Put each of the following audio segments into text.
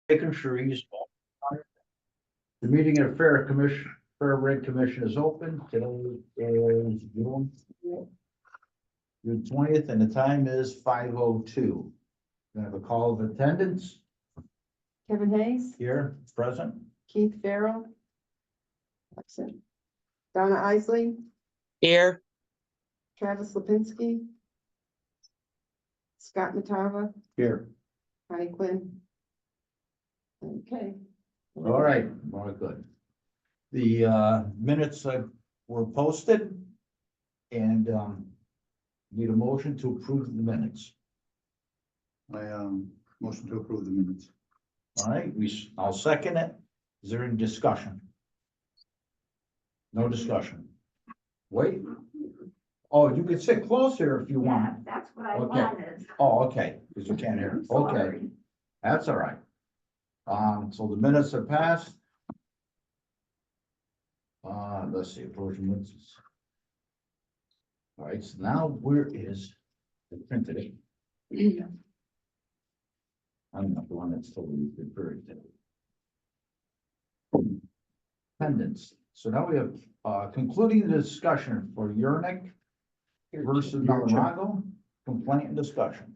making sure he's. The meeting of Fair Rate Commission is open. Today is June 20th, and the time is 5:02. We have a call of attendance Kevin Hayes, here, present. Keith Farrell. Absent. Donna Isley, Here, Travis Lipinski. Scott Matava, Here. Connie Quinn. Okay. All right, very good. The minutes were posted and need a motion to approve the minutes. Motion to approve the minutes. All right, I'll second it. Is there any discussion? No discussion. Wait. Oh, you can sit closer if you want. That's what I Okay. wanted. Oh, okay, because you can't hear. Okay, Sorry. that's all right. So the minutes are passed. Let's see, approaching minutes. All right, so now where is the printed it? I'm not the one that's totally referred to. Attendance. So now we have concluding the discussion for Yernick versus Malarago, complaint and discussion.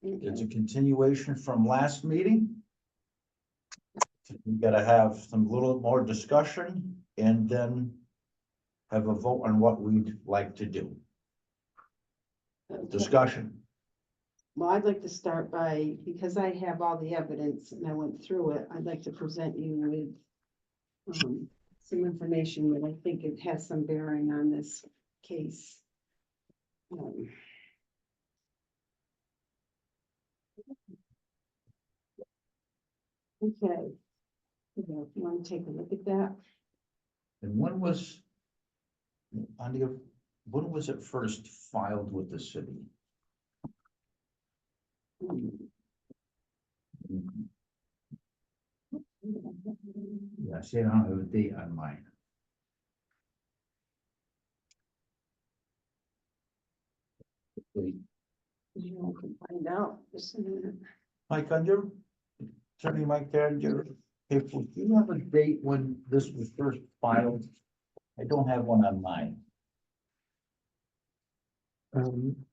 It's a continuation from last meeting. We gotta have some little more discussion and then have a vote on what we'd like to do. Discussion. Well, I'd like to start by, because I have all the evidence and I went through it, I'd like to present you with some information that I think it has some bearing on this case. Okay. If you want to take a look at that. And when was it first filed with the city? Yeah, see, I don't have a date on mine. You can find out just a minute. Mike, on your, Attorney Mike, there, your paper, do you have a date when this was first filed? I don't have one on mine.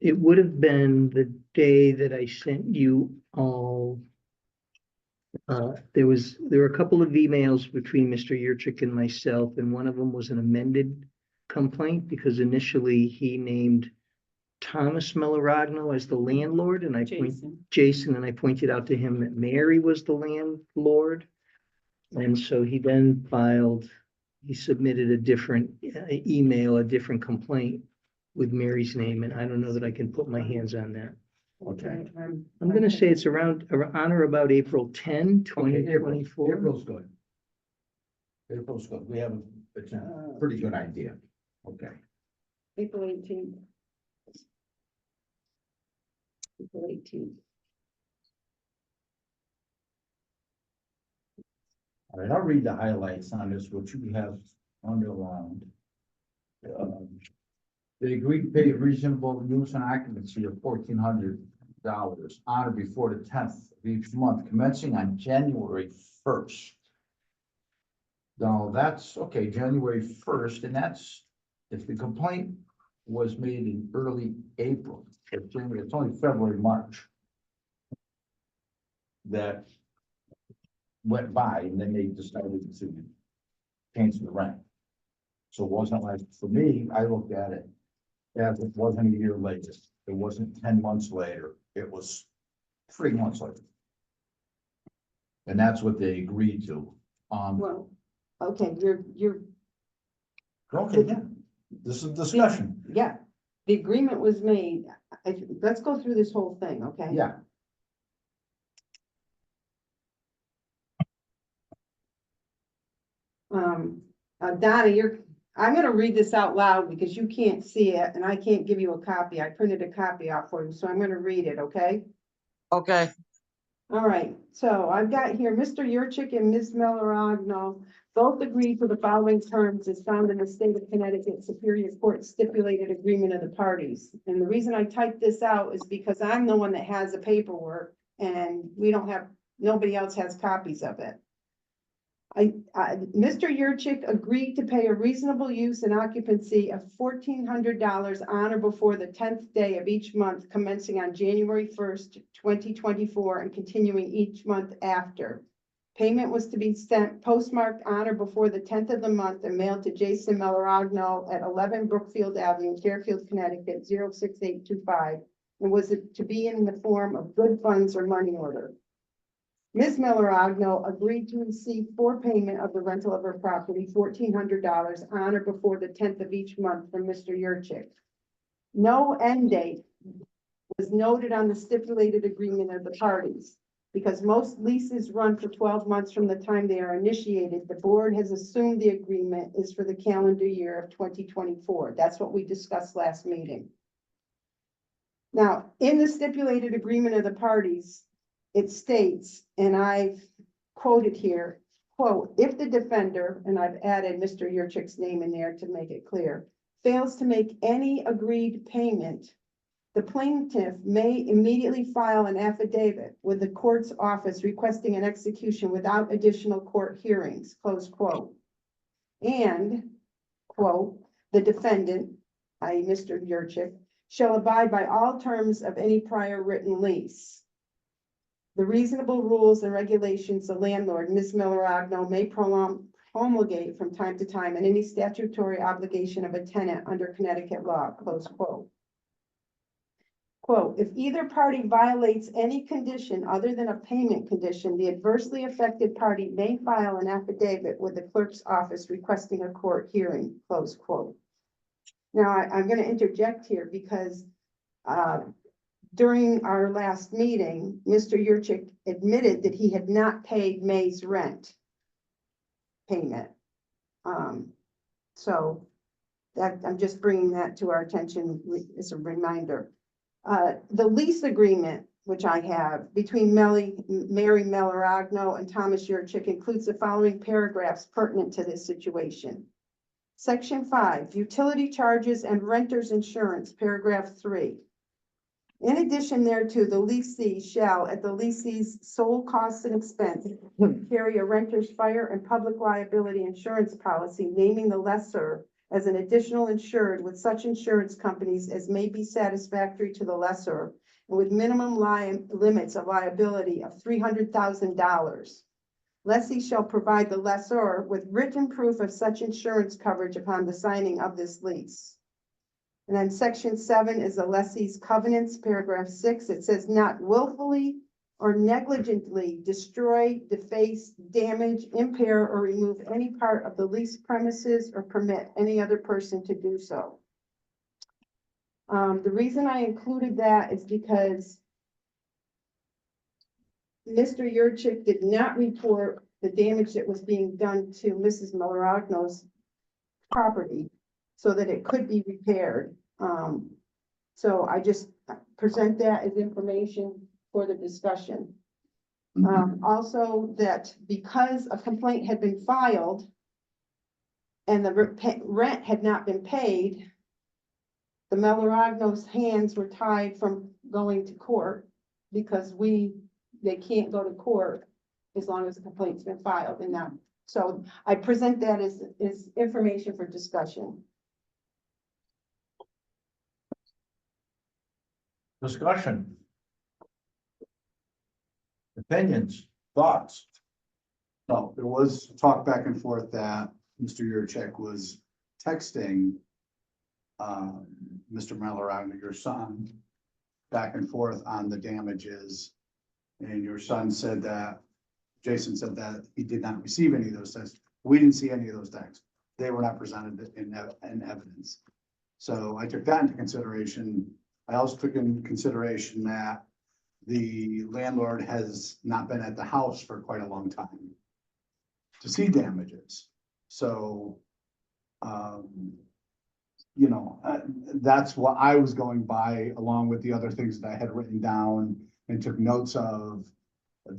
It would have been the day that I sent you all. There were a couple of emails between Mr. Yurchik and myself, and one of them was an amended complaint because initially he named Thomas Melaragno as the landlord, and Jason, and I pointed out to him that Mary was the landlord. And so he then he submitted a different email, a different complaint with Mary's name, and I don't know that I can put my hands on that. Okay. I'm gonna say it's on or about April 10, 2024. April's good. April's good. We have it's a pretty good idea. Okay. April 18th. April 18th. All right, I'll read the highlights on this, which you have underlined. They agreed to pay reasonable use and occupancy of $1,400 on or before the 10th of each month, commencing on January 1st. Now, that's, okay, January 1st, and that's, if the complaint was made in early April, it's only February, March that went by, and then they decided to change the rent. So it wasn't like, for me, I looked at it as it wasn't a year later. It wasn't 10 months later. It was 3 months later. And that's what they agreed to. Well, okay, you're, Okay, yeah, this is discussion. yeah, the agreement was made. Let's go through this whole thing, okay? Yeah, Donna, I'm gonna read this out loud because you can't see it and I can't give you a copy. I printed a copy out for you, so I'm gonna read it, okay? okay, All right, so I've got here, Mr. Yurchik and Ms. Melaragno both agreed to the following terms as found in the state of Connecticut Superior Court stipulated agreement of the parties. And the reason I typed this out is because I'm the one that has the paperwork and we don't have Nobody else has copies of it. Mr. Yurchik agreed to pay a reasonable use and occupancy of $1,400 on or before the 10th day of each month commencing on January 1st, 2024 and continuing each month after. Payment was to be sent postmarked on or before the 10th of the month and mailed to Jason Melaragno at 11 Brookfield Avenue, Fairfield, Connecticut, 06825, and was to be in the form of good funds or money order. Ms. Melaragno agreed to receive for payment of the rental of her property, $1,400 on or before the 10th of each month from Mr. Yurchik. No end date was noted on the stipulated agreement of the parties. Because most leases run for 12 months from the time they are initiated, the board has assumed the agreement is for the calendar year of 2024. That's what we discussed last meeting. Now, in the stipulated agreement of the parties, it states, and I've quoted here, quote, if the defender, and I've added Mr. Yurchik's name in there to make it clear, fails to make any agreed payment, the plaintiff may immediately file an affidavit with the court's office requesting an execution without additional court hearings, close quote. And, quote, the defendant, i.e. Mr. Yurchik, shall abide by all terms of any prior written lease. The reasonable rules and regulations the landlord, Ms. Melaragno, may promulgate from time to time and any statutory obligation of a tenant under Connecticut law, close quote. Quote, if either party violates any condition other than a payment condition, the adversely affected party may file an affidavit with the clerk's office requesting a court hearing, close quote. Now, I'm going to interject here because during our last meeting, Mr. Yurchik admitted that he had not paid May's rent payment. So that I'm just bringing that to our attention as a reminder. The lease agreement, which I have between Mary Melaragno and Thomas Yurchik, includes the following paragraphs pertinent to this situation. Section 5, utility charges and renter's insurance, paragraph 3. In addition thereto, the lessee shall, at the lessee's sole cost and expense, carry a renter's fire and public liability insurance policy, naming the lessor as an additional insured with such insurance companies as may be satisfactory to the lessor, and with minimum limits of liability of $300,000. Lessee shall provide the lessor with written proof of such insurance coverage upon the signing of this lease. And then section 7 is the lessee's covenants, paragraph 6. It says not willfully or negligently destroy, deface, damage, impair, or remove any part of the leased premises or permit any other person to do so. The reason I included that is because Mr. Yurchik did not report the damage that was being done to Mrs. Melaragno's property so that it could be repaired. So I just present that as information for the discussion. Also that because a complaint had been filed and the rent had not been paid, the Melaragno's hands were tied from going to court because they can't go to court as long as the complaint's been filed and not. So I present that as information for discussion. Discussion. Opinions, thoughts. No, there was talk back and forth that Mr. Yurchik was texting Mr. Melaragno, your son, back and forth on the damages. And your son said that, Jason said that he did not receive any of those texts. We didn't see any of those texts. They were not presented in evidence. So I took that into consideration. I also took into consideration that the landlord has not been at the house for quite a long time to see damages. So, you know, that's what I was going by, along with the other things that I had written down and took notes of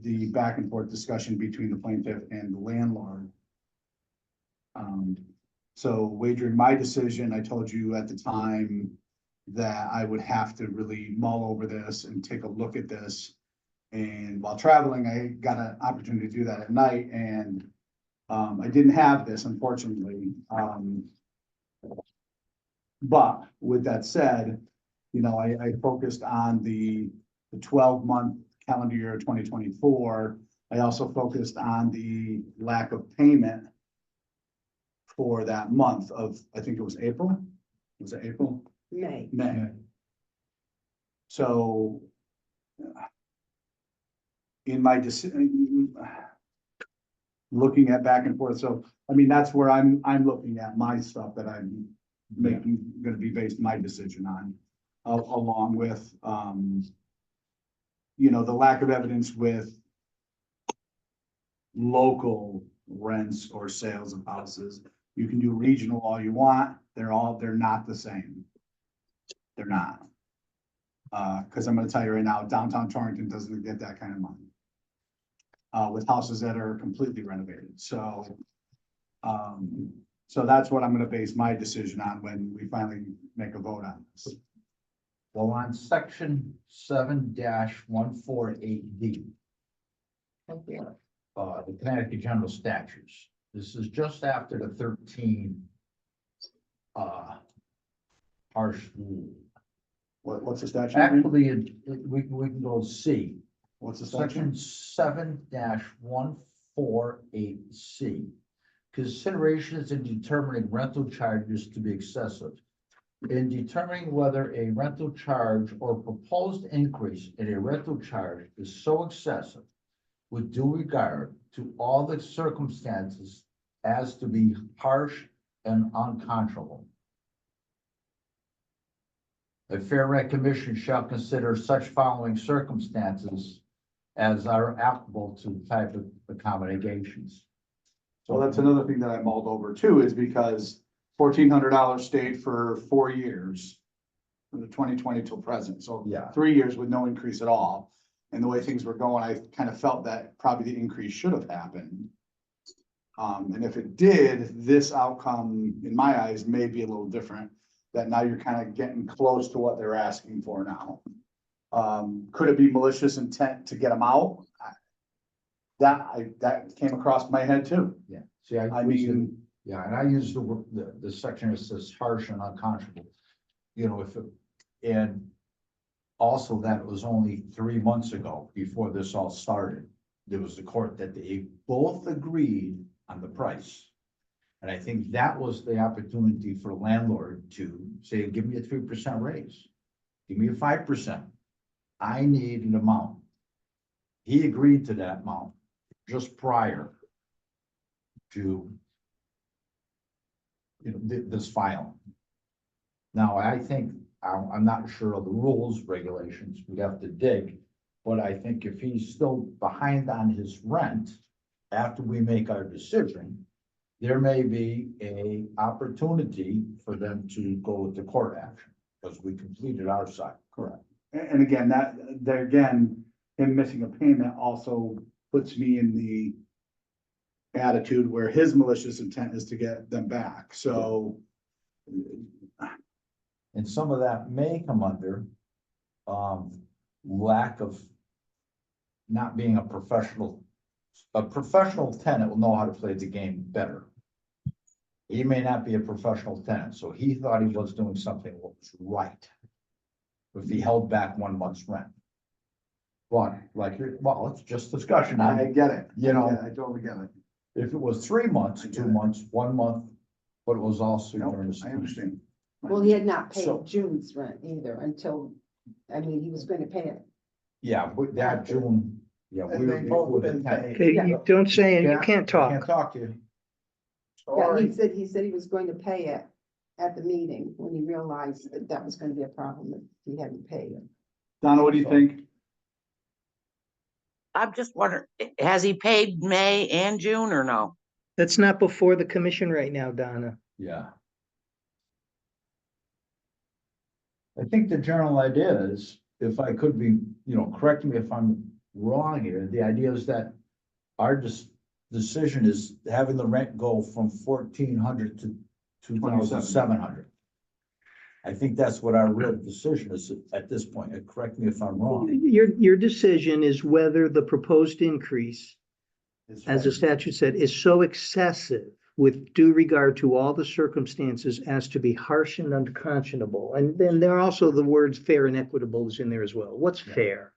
the back and forth discussion between the plaintiff and the landlord. So wagering my decision, I told you at the time that I would have to really mull over this and take a look at this And while traveling, I got an opportunity to do that at night and I didn't have this unfortunately. But with that said, you know, I focused on the 12-month calendar year of 2024. I also focused on the lack of payment for that month of, I think it was April. Was it April? May. May. So in my decision, looking at back and forth, so, I mean, that's where I'm looking at my stuff that I'm gonna be based my decision on, along with, you know, the lack of evidence with local rents or sales of houses. You can do regional all you want, they're not the same. They're not. Cause I'm gonna tell you right now, downtown Torrington doesn't get that kind of money. With houses that are completely renovated, so. So that's what I'm gonna base my decision on when we finally make a vote on this. Well, on section 7-148D. The Connecticut General Statutes, this is just after the 13. Harsh rule. What's the statute? Actually, we can go C. What's the Section section? 7-148C. Considerations in determining rental charges to be excessive. In determining whether a rental charge or proposed increase in a rental charge is so excessive with due regard to all the circumstances as to be harsh and unconscionable. A Fair Rent Commission shall consider such following circumstances as are applicable to type of accommodations. Well, that's another thing that I mulled over too, is because $1,400 stayed for 4 years. From the 2020 till present, so Yeah. 3 years with no increase at all. And the way things were going, I kind of felt that probably the increase should have happened. And if it did, this outcome, in my eyes, may be a little different. That now you're kind of getting close to what they're asking for now. Could it be malicious intent to get them out? That came across my head too. Yeah, see, I mean, yeah, and I use the section that says harsh and unconscionable. You know, and also that it was only 3 months ago before this all started. There was the court that they both agreed on the price. And I think that was the opportunity for the landlord to say, give me a 3% raise. Give me a 5%. I need an amount. He agreed to that amount just prior to, you know, this filing. Now, I think, I'm not sure of the rules, regulations, we'd have to dig. But I think if he's still behind on his rent after we make our decision, there may be a opportunity for them to go with the court action because we completed our side. correct. And again, him missing a payment also puts me in the attitude where his malicious intent is to get them back, so. And some of that may come under lack of not being a professional tenant will know how to play the game better. He may not be a professional tenant, so he thought he was doing something that was right. If he held back 1 month's rent. But well, it's just discussion. I get it. You know. I totally get it. If it was 3 months, I get 2 it. months, 1 month, but it was also No, during the. I understand. Well, he had not paid So- June's rent either until, I mean, he was going to pay it. Yeah, but that June, yeah, we And were they both before the been 10th. paid. Okay, Yeah. you don't say, you Can't- can't talk. Can't talk to you. Yeah, he said he was going to pay it at the meeting when he realized that that was going to be a problem if he hadn't paid it. Donna, what do you think? I'm just wondering, has he paid May and June or no? That's not before the commission right now, Donna. Yeah. I think the general idea is, if I could be, you know, correct me if I'm wrong here, the idea is that our decision is having the rent go from 1,400 to 2,700. I think that's what our real decision is at this point. And correct me if I'm wrong. Your decision is whether the proposed increase, It's as the statute said, is so excessive with due regard to all the circumstances as to be harsh and unconscionable. And then there are also the words fair and equitable is in there as well. What's Yeah. fair?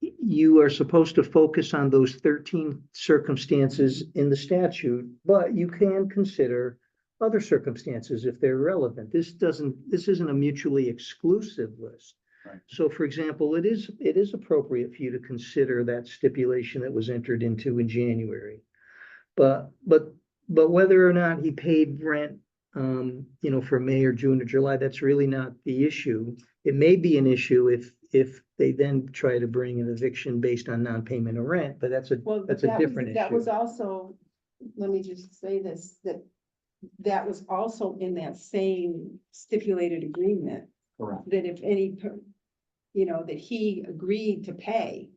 You are supposed to focus on those 13 circumstances in the statute, but you can consider other circumstances if they're relevant. This isn't a mutually exclusive list. Right. So for example, it is appropriate for you to consider that stipulation that was entered into in January. But whether or not he paid rent, for May or June or July, that's really not the issue. It may be an issue if they then try to bring an eviction based on non-payment of rent, but that's a different That was issue. also, let me just say this, that was also in that same stipulated agreement, Correct. that if any, that he agreed to pay.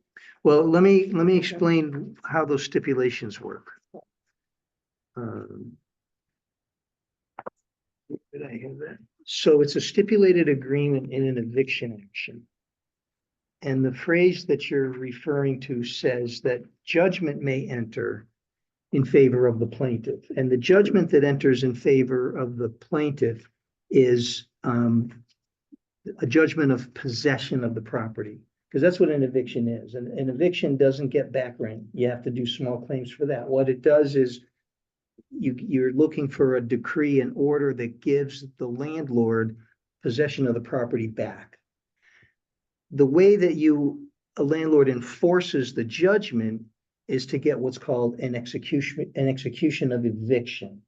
Well, let me explain how those stipulations work. Did I have that? So it's a stipulated agreement in an eviction action. And the phrase that you're referring to says that judgment may enter in favor of the plaintiff. And the judgment that enters in favor of the plaintiff is a judgment of possession of the property. Because that's what an eviction is. And an eviction doesn't get back rent. You have to do small claims for that. What it does is you're looking for a decree and order that gives the landlord possession of the property back. The way that a landlord enforces the judgment is to get what's called an execution of eviction.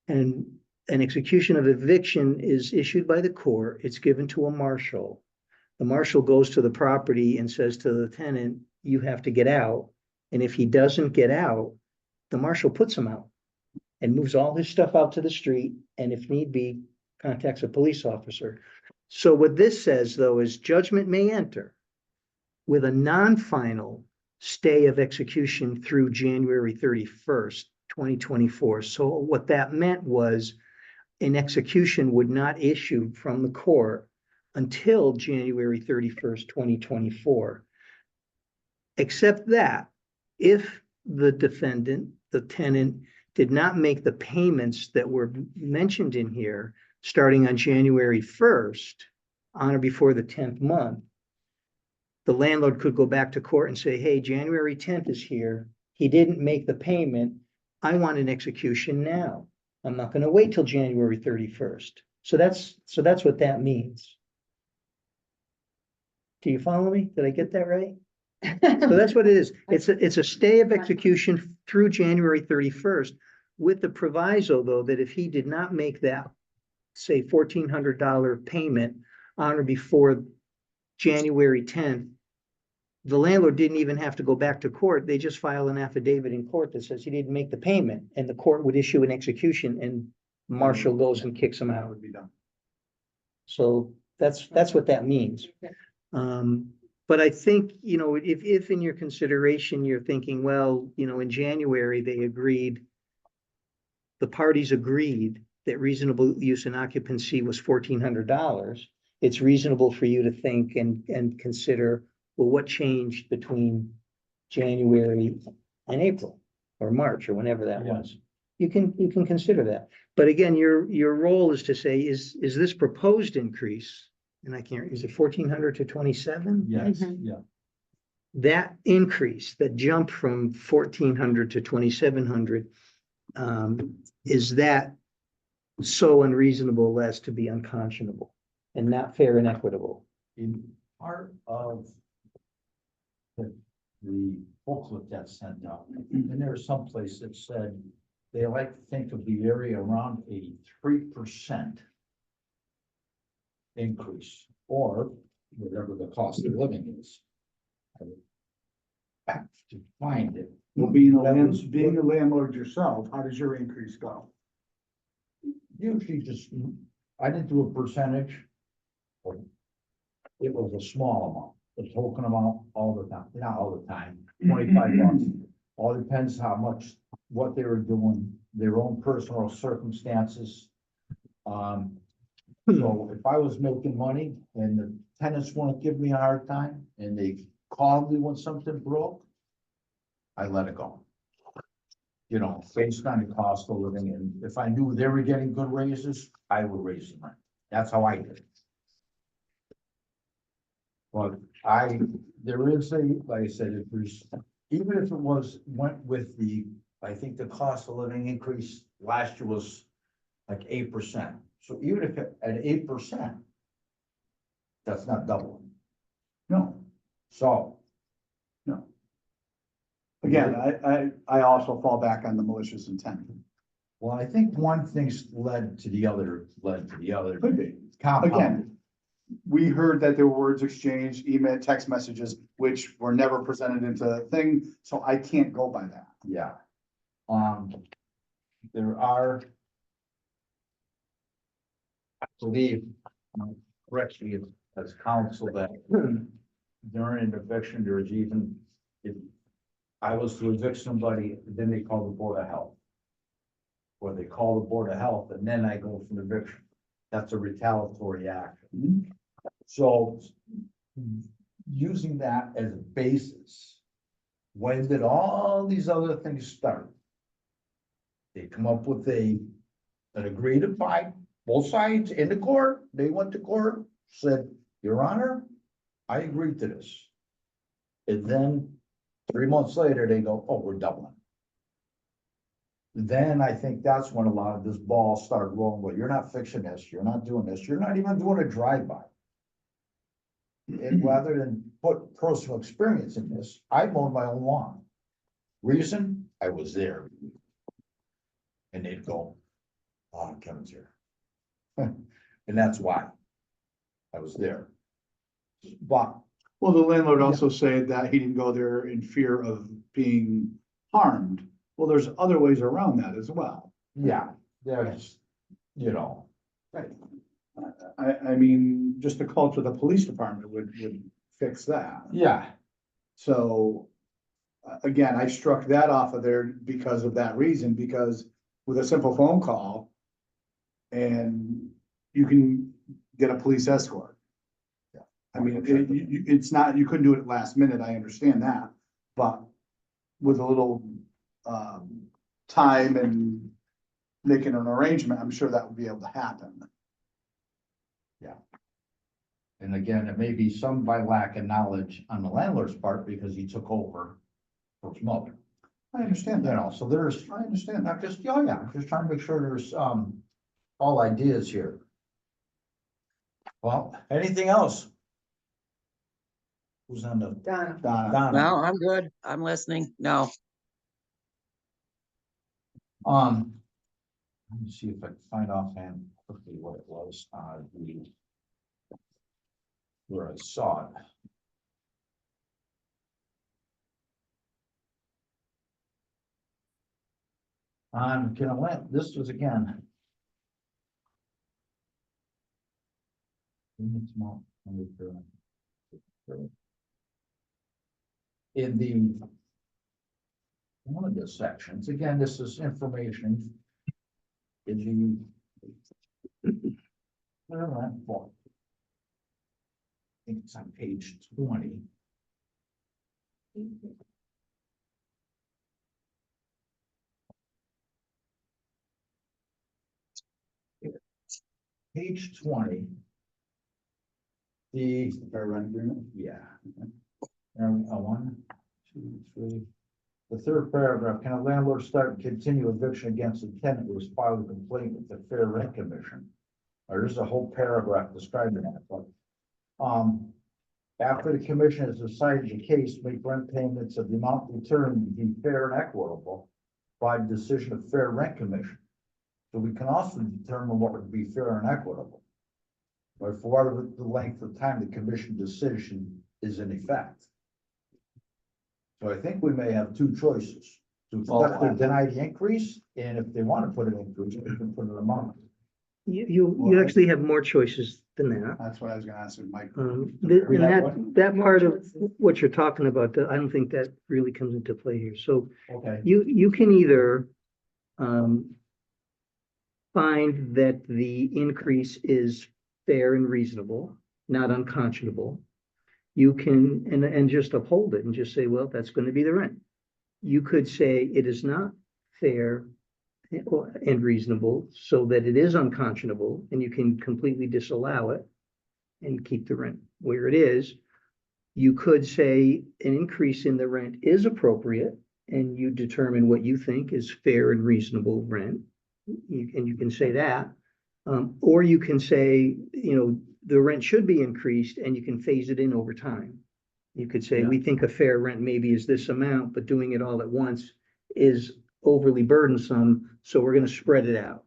And an execution of eviction is issued by the court. It's given to a marshal. The marshal goes to the property and says to the tenant, you have to get out. And if he doesn't get out, the marshal puts him out and moves all his stuff out to the street. And if need be, contacts a police officer. So what this says, though, is judgment may enter with a non-final stay of execution through January 31st, 2024. So what that meant was an execution would not issue from the court until January 31st, 2024. Except that if the defendant, the tenant, did not make the payments that were mentioned in here, starting on January 1st, on or before the 10th month, the landlord could go back to court and say, hey, January 10th is here. He didn't make the payment. I want an execution now. I'm not going to wait till January 31st. So that's what that means. Do you follow me? Did I get that right? So that's what it is. It's a stay of execution through January 31st with the proviso, though, that if he did not make that, say, $1,400 payment on or before January 10th, the landlord didn't even have to go back to court. They just file an affidavit in court that says he didn't make the payment, and the court would issue an execution and marshal goes and kicks him That out. would be done. So that's what that means. But I think, if in your consideration, you're thinking, well, in January, the parties agreed that reasonable use and occupancy was $1,400. It's reasonable for you to think and consider, well, what changed between January and April or March or whenever that was. You can consider that. But again, your role is to say, is this proposed increase, and is it 1,400 to 27? Yes, Mhm. yeah. That increase, that jump from 1,400 to 2,700, is that so unreasonable as to be unconscionable and not fair and equitable? In part of the booklet that's sent out, and there's some place that said they like to think of the area around a 3% increase, or whatever the cost of living is. I would have to find it. Well, being a landlord yourself, how does your increase go? Usually just, I didn't do a percentage. It was a small amount, a token amount all the time, not all the time, 25 bucks. All depends how much, what they were doing, their own personal circumstances. So if I was making money and the tenants want to give me a hard time and they call me when something broke, I let it go. You know, based on the cost of living, and if I knew they were getting good raises, I would raise the rent. That's how I did it. But there is like I said, if there's, even if it went with I think the cost of living increase last year was like 8%. So even if at 8%, that's not doubling. No, So, no. Again, I also fall back on the malicious intent. well, I think one thing's led to the other. Could be. Compounded. Again, we heard that there were words exchanged, email, text messages, which were never presented into the thing, so I can't go by that. Yeah. There are. I believe, correctly, as counsel that during an eviction, there is even, if I was to evict somebody, then they call the Board of Health. Or they call the Board of Health and then I go for the eviction. That's a retaliatory action. So using that as a basis, when did all these other things start? They come up with an agreed upon, both sides in the court, they went to court, said, Your Honor, I agreed to this. And then 3 months later, they go, oh, we're doubling. Then I think that's when a lot of this ball started rolling, well, you're not fixing this, you're not doing this, you're not even doing a drive-by. And rather than put personal experience in this, I mowed my own lawn. Reason, I was there. And they'd go, oh, Kevin's here. And that's why I was there. But Well, the landlord also said that he didn't go there in fear of being harmed. Well, there's other ways around that as well. yeah, there's, you know, I mean, just the culture of the police department would fix that. yeah, So, again, I struck that off of there because of that reason, because with a simple phone call and you can get a police escort. Yeah. I mean, it's not, you couldn't do it at last minute, I understand that, but with a little, time and making an arrangement, I'm sure that would be able to happen. and again, it may be some by lack of knowledge on the landlord's part because he took over for his mother. I understand You that. know, so there's, I understand that. not just, oh yeah, I'm just trying to make sure there's, all ideas here. Well, anything else? Who's on the, Donna, Donna, Donna? No, I'm good. I'm listening. No. Let me see if I can find offhand quickly what it was, where I saw it. Can I let, this was again. In the one of the sections, again, this is information. In the where am I? Well, I think it's on page 20. Page 20. The fair rent agreement. yeah. And one, two, three. The third paragraph, can a landlord start and continue eviction against a tenant who has filed a complaint with the Fair Rent Commission? Or there's a whole paragraph describing that, but, after the commission has decided the case, make rent payments of the amount returned to be fair and equitable by decision of Fair Rent Commission. So we can also determine what would be fair and equitable. Or for whatever the length of time the commission decision is in effect. So I think we may have two choices, to accept or deny the increase, and if they want to put an increase, we can put an amount. You actually have more choices than that. That's what I was gonna ask Mike. And Read that that part of what you're talking about, I don't think that really comes into play here. So Okay. you can either, find that the increase is fair and reasonable, not unconscionable, you can, and just uphold it and just say, well, that's going to be the rent. You could say it is not fair and reasonable, so that it is unconscionable, and you can completely disallow it and keep the rent where it is. You could say an increase in the rent is appropriate, and you determine what you think is fair and reasonable rent. And you can say that. Or you can say, the rent should be increased, and you can phase it in over time. You could say, Yeah. we think a fair rent maybe is this amount, but doing it all at once is overly burdensome, so we're gonna spread it out.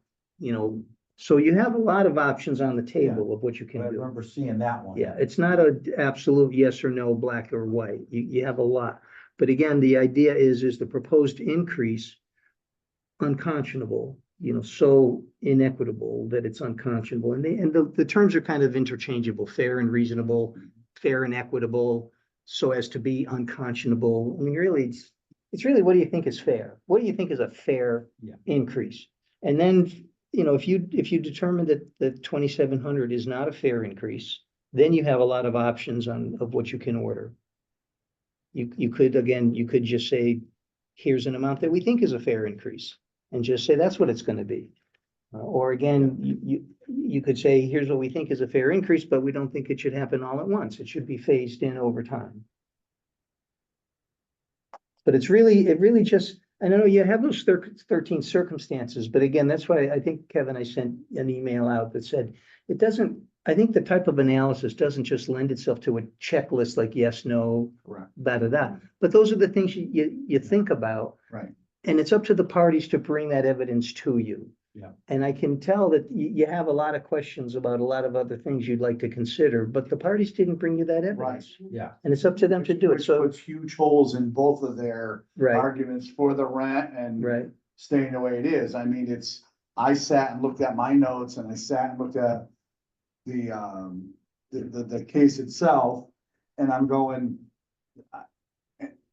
So you have a lot of options on the table of what you I can do. remember seeing that one. Yeah, it's not a absolute yes or no, black or white. You have a lot. But again, the idea is the proposed increase unconscionable, so inequitable that it's unconscionable. And the terms are kind of interchangeable, fair and reasonable, fair and equitable, so as to be unconscionable. I mean, really, it's really, what do you think is fair? What do you think is a fair Yeah. increase? And then, if you determine that the 2,700 is not a fair increase, then you have a lot of options of what you can order. You could just say, here's an amount that we think is a fair increase, and just say that's what it's going to be. Or again, you could say, here's what we think is a fair increase, but we don't think it should happen all at once. It should be phased in over time. But it really just, I know you have those 13 circumstances, but again, that's why I think, Kevin, I sent an email out that said, I think the type of analysis doesn't just lend itself to a checklist like yes, no, Correct. da. But those are the things you think about. Right. And it's up to the parties to bring that evidence to you. Yeah. And I can tell that you have a lot of questions about a lot of other things you'd like to consider, but the parties didn't bring you that evidence. Yeah, And it's up to them to do it. Which So, puts huge holes in both of their right, arguments for the rent and right. staying the way it is. I mean, I sat and looked at my notes, and I sat and looked at the case itself, and I'm going,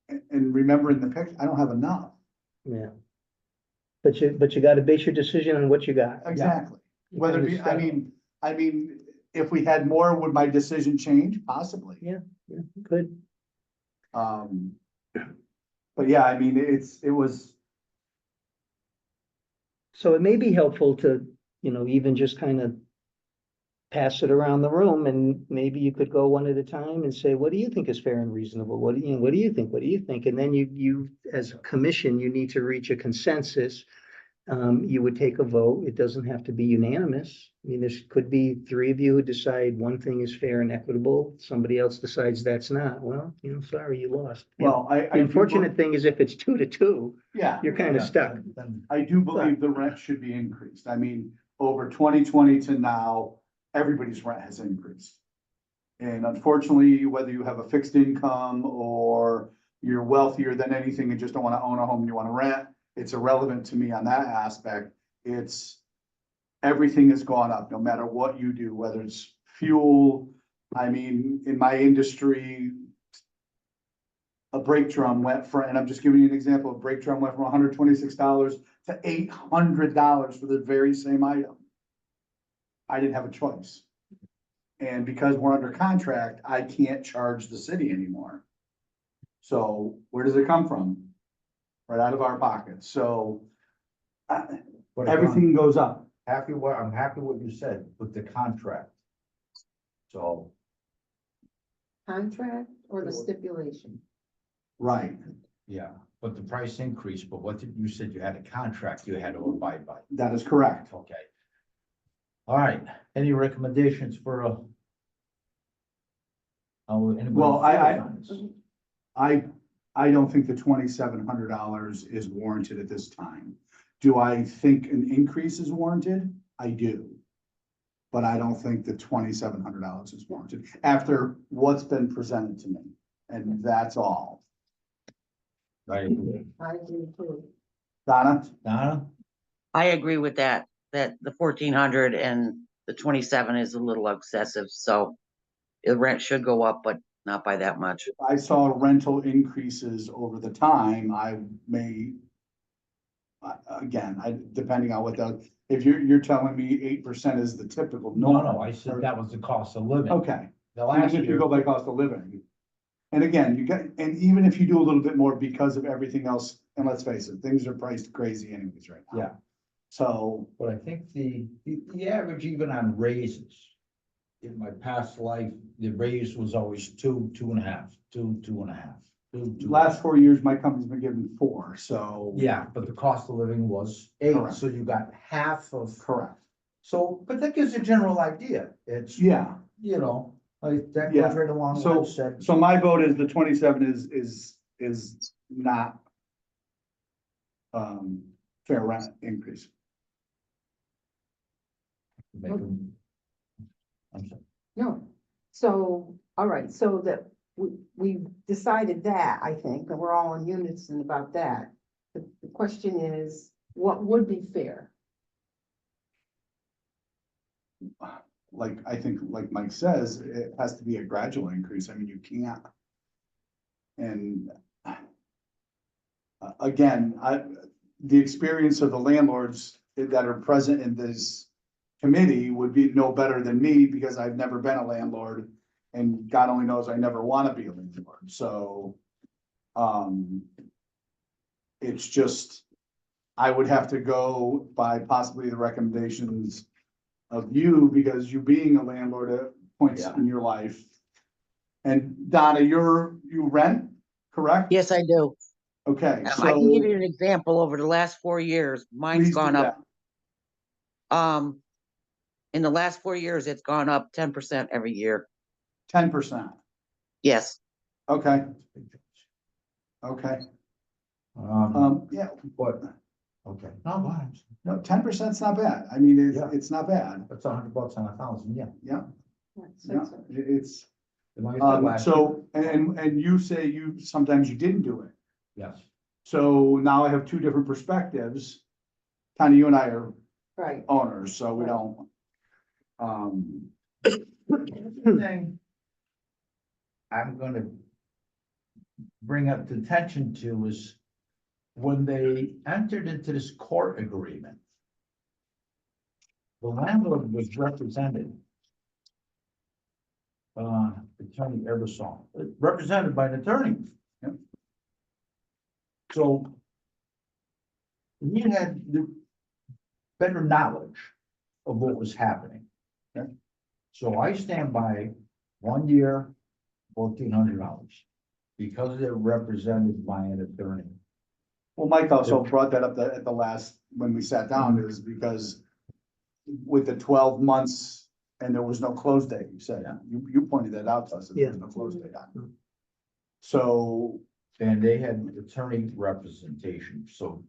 and remembering the picture, I don't have enough. Yeah. But you gotta base your decision on what you got. Exactly. Whether it be, Kind of I mean, if we had more, would my decision change? Possibly. Yeah, good. But yeah, I mean, it was, So it may be helpful to, even just kind of pass it around the room, and maybe you could go one at a time and say, what do you think is fair and reasonable? What do you think? What do you think? And then you, as a commission, you need to reach a consensus. You would take a vote. It doesn't have to be unanimous. I mean, there could be 3 of you who decide one thing is fair and equitable. Somebody else decides that's not. Well, sorry, you lost. well, The unfortunate thing is if it's 2-2, yeah. you're kind of stuck. Then I do believe the rent should be increased. I mean, over 2020 to now, everybody's rent has increased. And unfortunately, whether you have a fixed income or you're wealthier than anything and just don't want to own a home and you want to rent, it's irrelevant to me on that aspect. Everything has gone up, no matter what you do, whether it's fuel. I mean, in my industry, a brake drum went from, and I'm just giving you an example, a brake drum went from $126 to $800 for the very same item. I didn't have a choice. And because we're under contract, I can't charge the city anymore. So where does it come from? Right out of our pockets. So but everything goes up. I'm happy what you said with the contract. So, Contract or the stipulation? Right. yeah, but the price increased, but what did you said you had a contract you had to abide by? That is correct. Okay. All right, any recommendations for anybody Well, feel on this? I don't think the $2,700 is warranted at this time. Do I think an increase is warranted? I do. But I don't think the $2,700 is warranted after what's been presented to me. And that's all. I agree. I do too. Donna? Donna? I agree with that the 1,400 and the 27 is a little excessive, so the rent should go up, but not by that much. I saw rental increases over the time. I may, again, depending on If you're telling me 8% is the typical No, norm. no, I said that was the cost of living. Okay, The even last if you year, go by cost of living. And again, and even if you do a little bit more because of everything else, and let's face it, things are priced crazy anyways right now. yeah, So, but I think the average even on raises. In my past life, the raise was always 2.5, 2.5, 2. last 4 years, my company's been given 4, so. Yeah, but the cost of living was 8, Correct. so you got half of, Correct, so, but that gives a general idea. It's, yeah, you know, like that Yeah. goes right along with So- what you said. so my vote is the 27 is not fair rent increase. Make 'em- I'm sorry. No, so, all right, so that we decided that, I think, and we're all in unison about that. The question is, what would be fair? Like, I think, like Mike says, it has to be a gradual increase. I mean, you can't. And again, the experience of the landlords that are present in this committee would be no better than me because I've never been a landlord. And God only knows I never want to be a landlord. So, it's just, I would have to go by possibly the recommendations of you because you being a landlord at points Yeah. in your life. And Donna, you rent, correct? Yes, I do. Okay, so. I can give you an example. Over the last 4 years, mine's please do gone up. that. In the last 4 years, it's gone up 10% every year. 10%. Yes, Okay, okay. Yeah, But, okay, no, go ahead. no, 10%'s not bad. I mean, Yeah. it's not bad. That's $100 on 1,000, yeah. Yeah, So- yeah, so- it's, And like I said last year- so, and you say sometimes you didn't do it. Yes, So now I have two different perspectives. Tanya, you and I are Right, owners, so we don't. thing I'm gonna bring up the attention to is when they entered into this court agreement, the landlord was represented. Attorney Eversole, represented by an attorney. Yep. So he had the better knowledge of what was happening. Okay. So I stand by 1 year, $1,400, because they're represented by an attorney. Well, Mike also brought that up at the last, when we sat down, is because with the 12 months and there was no close date, you said, you pointed that out to us, that there was no close date on it. So, And they had attorney representation, so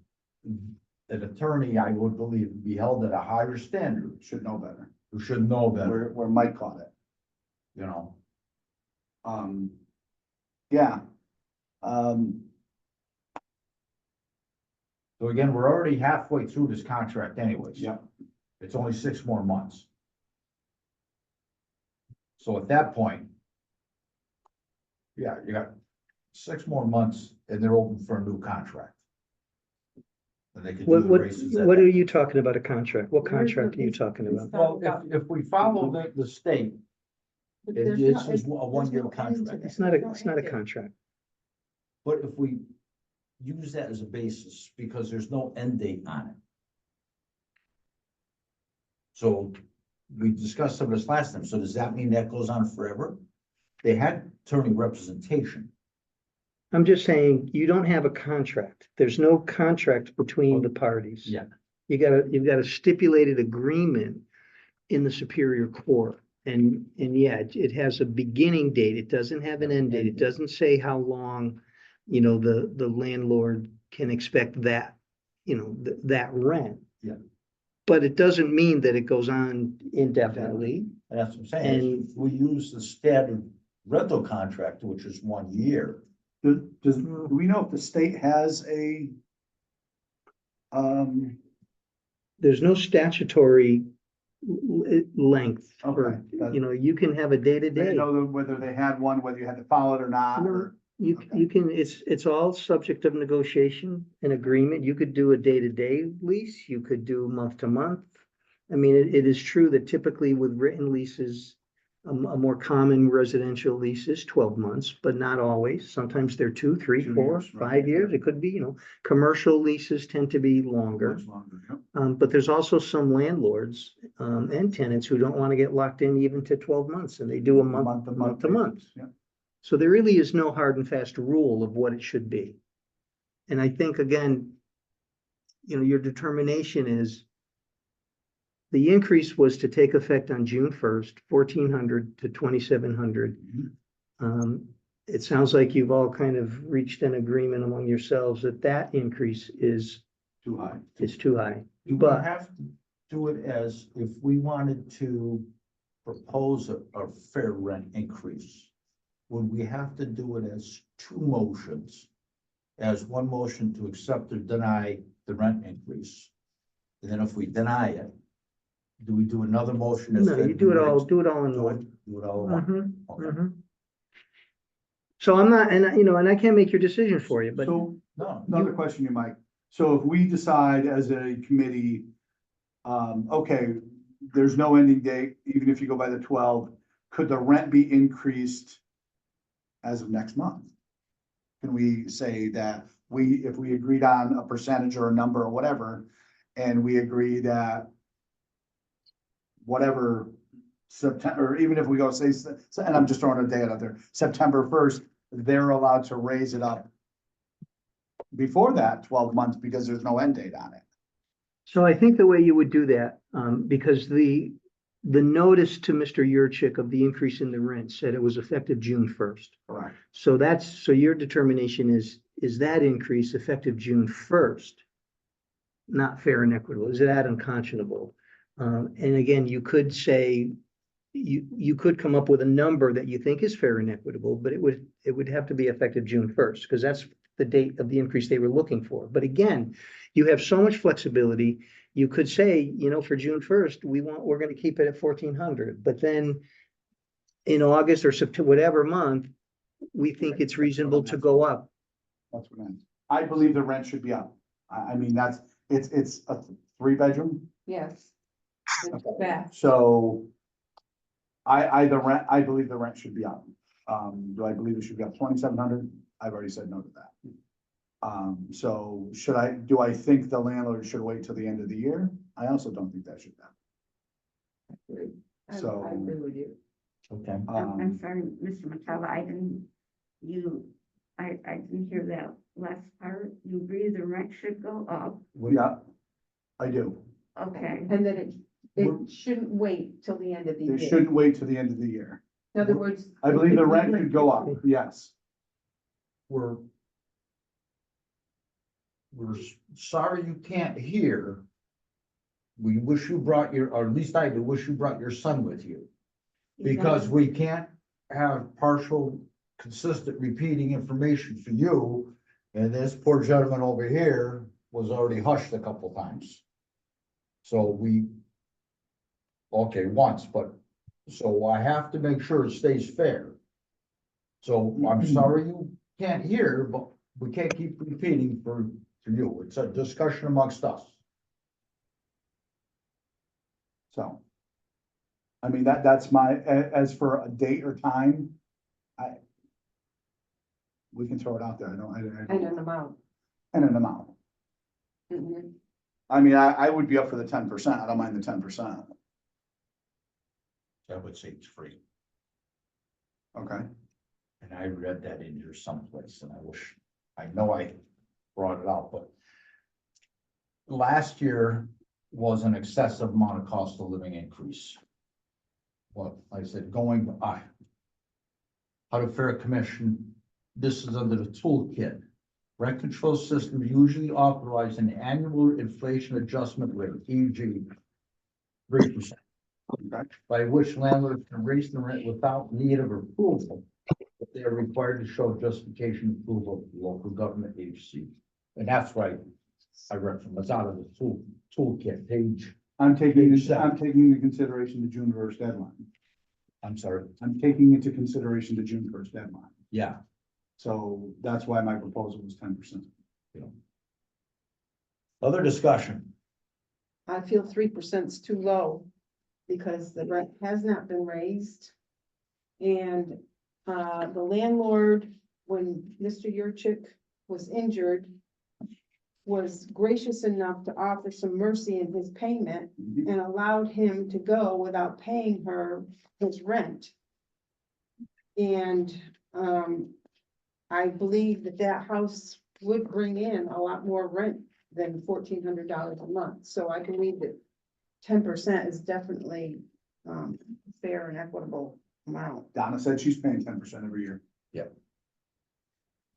an attorney, I would believe, would be held at a higher standard, should know better, who should know better, where Mike caught it. you know? Yeah. So again, we're already halfway through this contract anyways. Yeah. It's only 6 more months. So at that point, yeah, you got 6 more months and they're open for a new contract. And they could do What, the what, races at what that. are you talking about, a contract? What Where's contract are the- you talking it's about? Well, if we follow the state, but It- there's it's no- just a there's one-year no end to contract. it. It's not There's a, no it's not a end to it. contract. but if we use that as a basis, because there's no end date on it. So we discussed some of this last time, so does that mean that goes on forever? They had attorney representation. I'm just saying, you don't have a contract. There's no contract between the parties. Yeah. You've got a stipulated agreement in the Superior Court. And yeah, it has a beginning date. It doesn't have an end date. It doesn't say how long, the landlord can expect that, that rent. Yeah. But it doesn't mean that it goes on indefinitely. That's what I'm saying, And- if we use the standard rental contract, which is 1 year. Do we know if the state has a? There's no statutory length for, Okay. you can have a They day-to-day. know whether they had one, whether you had to follow it or not, or, You can, it's all subject of negotiation and agreement. You could do a day-to-day lease, you could do month to month. I mean, it is true that typically with written leases, a more common residential lease is 12 months, but not always. Sometimes they're 2, 3, 2 4, years, right. 5 years. It could be, commercial leases tend to be longer. Much longer, yep. But there's also some landlords, and tenants who don't want to get locked in even to 12 months, and they do a month to month. basis, yeah. So there really is no hard and fast rule of what it should be. And I think, again, your determination is the increase was to take effect on June 1st, 1,400 to 2,700. It sounds like you've all kind of reached an agreement among yourselves that that increase is Too high. too high. Do we But- have to do it as if we wanted to propose a fair rent increase? Would we have to do it as 2 motions? As one motion to accept or deny the rent increase? And then if we deny it, do we do another motion? No, you do it all in Do it, one. do it all in one? Mhm, Okay. mhm. So I'm not, and I can't make your decision for you, but So No, another question, you Mike. So if we decide as a committee, okay, there's no ending date, even if you go by the 12, could the rent be increased as of next month? Can we say that if we agreed on a percentage or a number or whatever, and we agree that whatever September, or even if we go say, and I'm just throwing a date out there, September 1st, they're allowed to raise it up before that 12 months because there's no end date on it. so I think the way you would do that, because the notice to Mr. Yurchik of the increase in the rent said it was effective June 1st. Correct. So your determination is that increase effective June 1st? Not fair and equitable, is that unconscionable? And again, you could say, you could come up with a number that you think is fair and equitable, but it would have to be effective June 1st, because that's the date of the increase they were looking for. But again, you have so much flexibility. You could say, for June 1st, we're gonna keep it at 1,400, but then in August or September, whatever month, we think it's reasonable to go up. That's what I meant. I believe the rent should be up. I mean, it's a 3-bedroom, Yes. It's bad. so I believe the rent should be up. Do I believe it should be up 2,700? I've already said no to that. So do I think the landlord should wait till the end of the year? I also don't think that should happen. So- I agree with you. okay. I'm sorry, Mr. Matella, I didn't hear that last part. You agree the rent should go up, Yeah, I do. okay? And then it shouldn't wait till the end of the They year. shouldn't wait till the end of the year. In other words. I believe the rent should go up, yes. We're sorry you can't hear. We wish you brought or at least I do wish you brought your son with you. Because we can't have partial, consistent repeating information for you. And this poor gentleman over here was already hushed a couple times. So once, but, so I have to make sure it stays fair. So I'm sorry you can't hear, but we can't keep repeating for you. It's a discussion amongst us. So. I mean, that's as for a date or time, we can throw it out there. And an amount. And an amount. Mhm. I mean, I would be up for the 10%. I don't mind the 10%. I would say it's free. Okay. And I read that in here someplace and I know I brought it out, but last year was an excessive amount of cost of living increase. What I said, how to Fair Commission, this is under the toolkit. Rent control system usually authorize an annual inflation adjustment rate, e.g. 3%. Okay. By which landlords can raise the rent without need of approval. But they are required to show justification approval of the local government agency. And that's right. I read from, it's out of the toolkit page. I'm taking Page 7. into consideration the June 1st deadline. I'm sorry. I'm taking into consideration the June 1st deadline. Yeah. So that's why my proposal was 10%. Other discussion? I feel 3% is too low because the rent has not been raised. And the landlord, when Mr. Yurchik was injured, was gracious enough to offer some mercy in his payment and allowed him to go without paying her his rent. And I believe that that house would bring in a lot more rent than $1,400 a month. So I believe that 10% is definitely fair and equitable amount. Donna said she's paying 10% every year.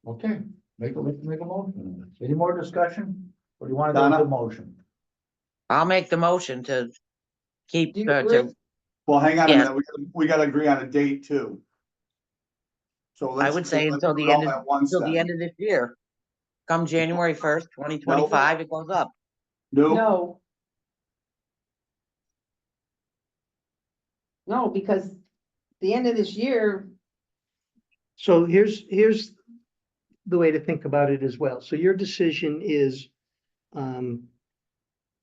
Okay, make a motion. Any more discussion? Or do you want to go to Donna? the motion? I'll make the motion to keep, Do you to, agree? Well, hang on a Yeah. minute, we gotta agree on a date too. So I let's. would say let's until do the it end all of, at once until the then. end of this year. Come January 1st, 2025, it goes up. No, No. No, because the end of this year, So here's the way to think about it as well. So your decision is,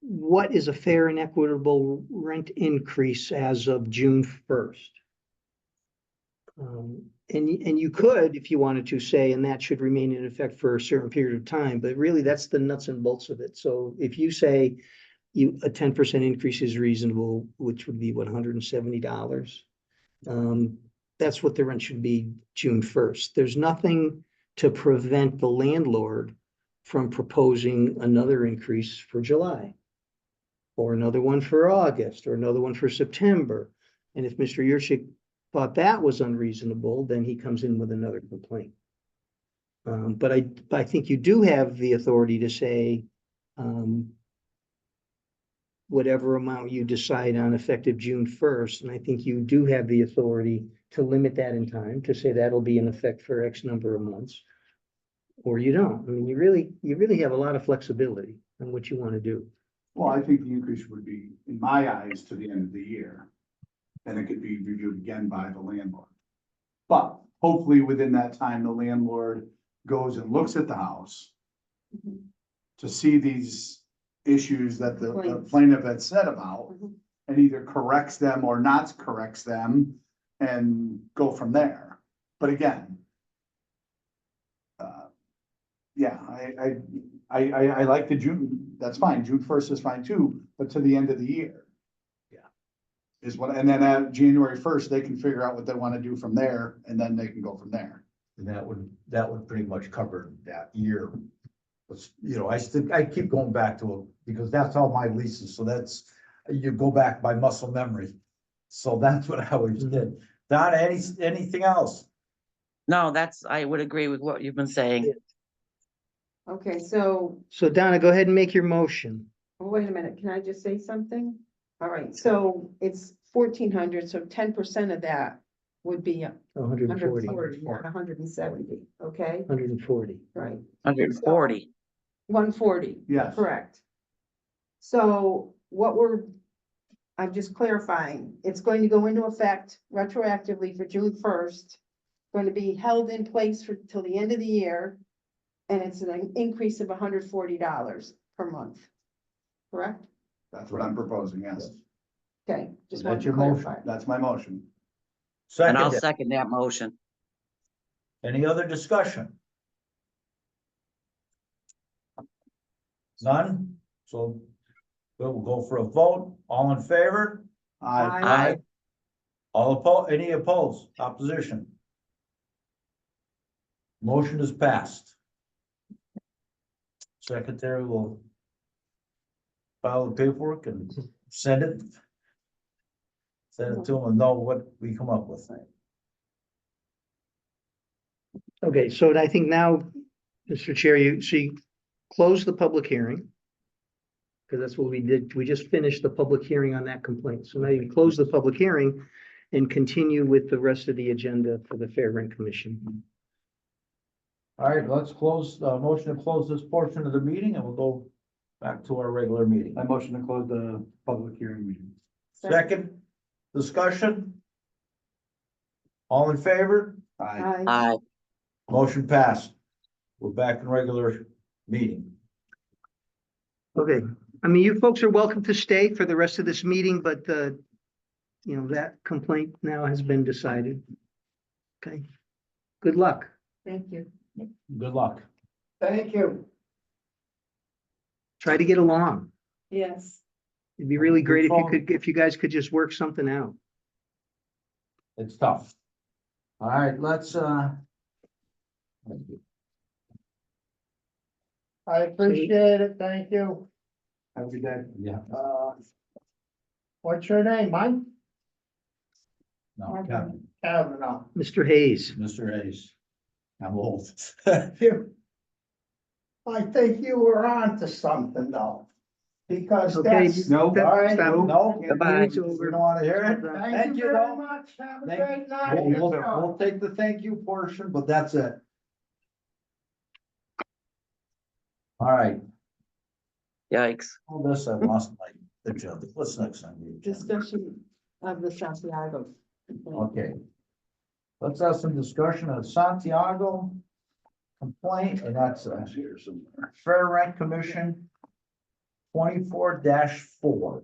what is a fair and equitable rent increase as of June 1st? And you could, if you wanted to, say, and that should remain in effect for a certain period of time, but really that's the nuts and bolts of it. So if you say a 10% increase is reasonable, which would be what, $170? That's what the rent should be June 1st. There's nothing to prevent the landlord from proposing another increase for July, or another one for August, or another one for September. And if Mr. Yurchik thought that was unreasonable, then he comes in with another complaint. But I think you do have the authority to say, whatever amount you decide on effective June 1st, and I think you do have the authority to limit that in time, to say that'll be in effect for X number of months. Or you don't. I mean, you really have a lot of flexibility on what you want to do. well, I think the increase would be, in my eyes, to the end of the year. And it could be reviewed again by the landlord. But hopefully within that time, the landlord goes and looks at the house to see these issues that the Complaints. plaintiff had said about, Mhm. and either corrects them or not corrects them, and go from there. But again, yeah, I like the June, that's fine, June 1st is fine too, but to the end of the year. Yeah. Is what, and then at January 1st, they can figure out what they want to do from there, and then they can go from there. And that would pretty much cover that year. But, you know, I keep going back to it because that's all my leases, so that's, you go back by muscle memory. So that's what I always did. Donna, anything else? No, I would agree with what you've been saying. okay, so, So Donna, go ahead and make your motion. oh, wait a minute, can I just say something? All right, so it's 1,400, so 10% of that would be 140, 140, not 170, okay? 140. Right, 140. 140. Yes. Correct. So I'm just clarifying, it's going to go into effect retroactively for June 1st. Going to be held in place for till the end of the year. And it's an increase of $140 per month. Correct? That's what I'm proposing, yes. Okay, just That's wanted to your motion. clarify. That's my motion. And I'll Second, second that motion. any other discussion? None? So we'll go for a vote. All in favor? Aye. All opposed, any opposed, opposition? Motion is passed. Secretary will file the paperwork and send it. Send it to them and know what we come up with. Okay, so I think now, Mr. Chair, you close the public hearing. Because that's what we did. We just finished the public hearing on that complaint. So now you close the public hearing and continue with the rest of the agenda for the Fair Rent Commission. All right, let's close, motion to close this portion of the meeting and we'll go back to our regular meeting. I motion to close the public hearing meeting. Second, discussion? All in favor? Aye. Aye. Aye. Motion passed. We're back in regular meeting. Okay, I mean, you folks are welcome to stay for the rest of this meeting, but you know, that complaint now has been decided. Okay, good luck. Thank you. Good luck. Thank you. Try to get along. Yes. It'd be really great if you guys could just work something out. It's tough. All right, let's, I appreciate it, thank you. Have a good day. yeah, What's your name, Mike? no, Kevin, Kavanaugh. Mr. Hayes, Mr. Hayes. I'm old. I think you were on to something though. Because Okay, that's. No, Stop. all right, Stop. no, Goodbye. we don't want to hear it. Thank you very much, have a Thank- great night. We'll take the thank you portion, but that's it. All right, Yikes. all this, I lost my agenda. What's next on the agenda? Discussion of the Santiago. Okay. Let's have some discussion of Santiago complaint, and that's a Fair Rent Commission 24-4.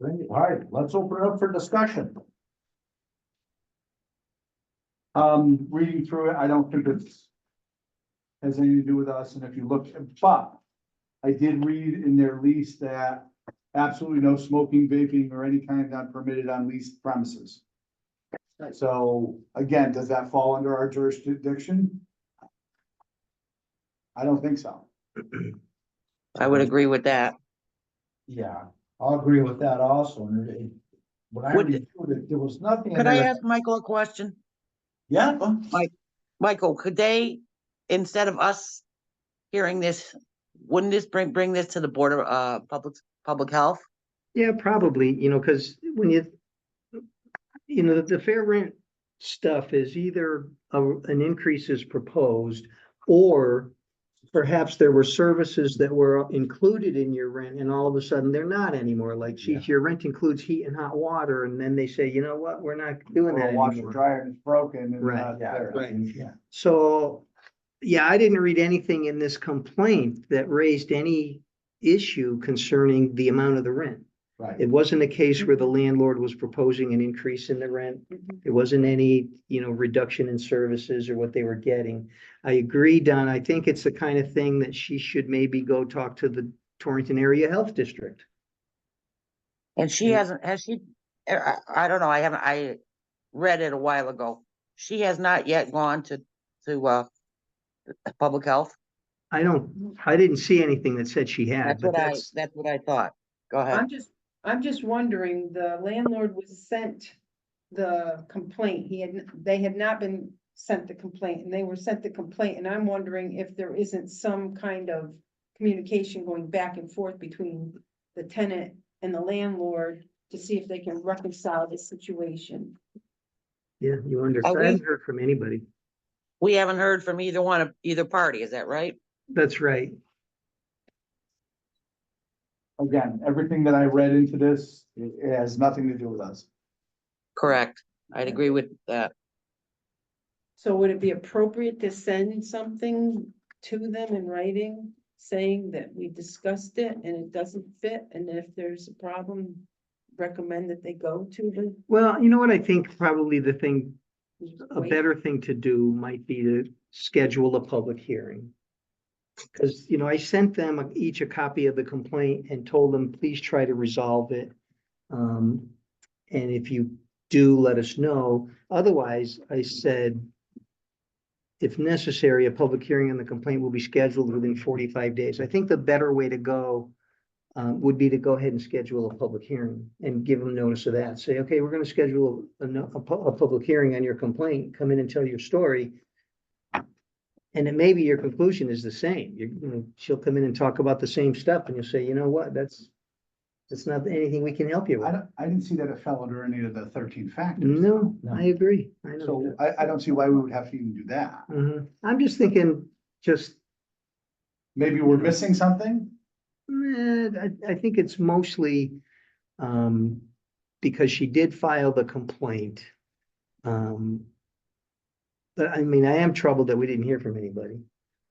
All right, let's open it up for discussion. Reading through it, I don't think it's has anything to do with us, and if you look, but I did read in their lease that absolutely no smoking, vaping, or any kind not permitted on leased premises. So again, does that fall under our jurisdiction? I don't think so. I would agree with that. Yeah, I'll agree with that also. And when I Would- reviewed it, there was nothing. in Could I there- ask Michael a question? Yeah. Michael, could they, instead of us hearing this, wouldn't this bring this to the Board of, Public Health? yeah, probably, you know, because when you know, the fair rent stuff is either an increase is proposed, or perhaps there were services that were included in your rent and all of a sudden they're not anymore. Like, geez, your rent includes heat and hot water, and then they say, you know what, we're not doing Or that a washer anymore. dryer and it's broken and Right, not Yeah, there. right. yeah. So, yeah, I didn't read anything in this complaint that raised any issue concerning the amount of the rent. Right. It wasn't a case where the landlord was proposing an increase in the rent. Mhm. There wasn't any, you know, reduction in services or what they were getting. I agree, Don. I think it's the kind of thing that she should maybe go talk to the Torrington Area Health District. And she Yeah. hasn't, has she, I don't know, I read it a while ago. She has not yet gone to, Public Health. I didn't see anything that said she had, That's but that's what I thought. Go ahead. I'm just wondering, the landlord was sent the complaint, they had not been sent the complaint, and they were sent the complaint, and I'm wondering if there isn't some kind of communication going back and forth between the tenant and the landlord to see if they can reconcile the situation. yeah, you wonder. Are I we- haven't heard from anybody. We haven't heard from either party, is that right? That's right. Again, everything that I read into this, it has nothing to do with us. Correct. I'd agree with that. So would it be appropriate to send something to them in writing, saying that we discussed it and it doesn't fit, and if there's a problem, recommend that they go to the. Well, you know what? I think probably a wait? better thing to do might be to schedule a public hearing. Because, you know, I sent them each a copy of the complaint and told them, please try to resolve it. And if you do, let us know. Otherwise, I said, if necessary, a public hearing on the complaint will be scheduled within 45 days. I think the better way to go would be to go ahead and schedule a public hearing and give them notice of that. Say, okay, we're going to schedule a public hearing on your complaint. Come in and tell your story. And it may be your conclusion is the same. She'll come in and talk about the same stuff and you'll say, you know what, that's not anything we can help you with. I didn't see that it fell under any of the 13 factors. No, No. I agree. I know So that. I don't see why we would have to even do that. I'm just thinking, just, Maybe we're missing something? I think it's mostly, because she did file the complaint. But I mean, I am troubled that we didn't hear from anybody.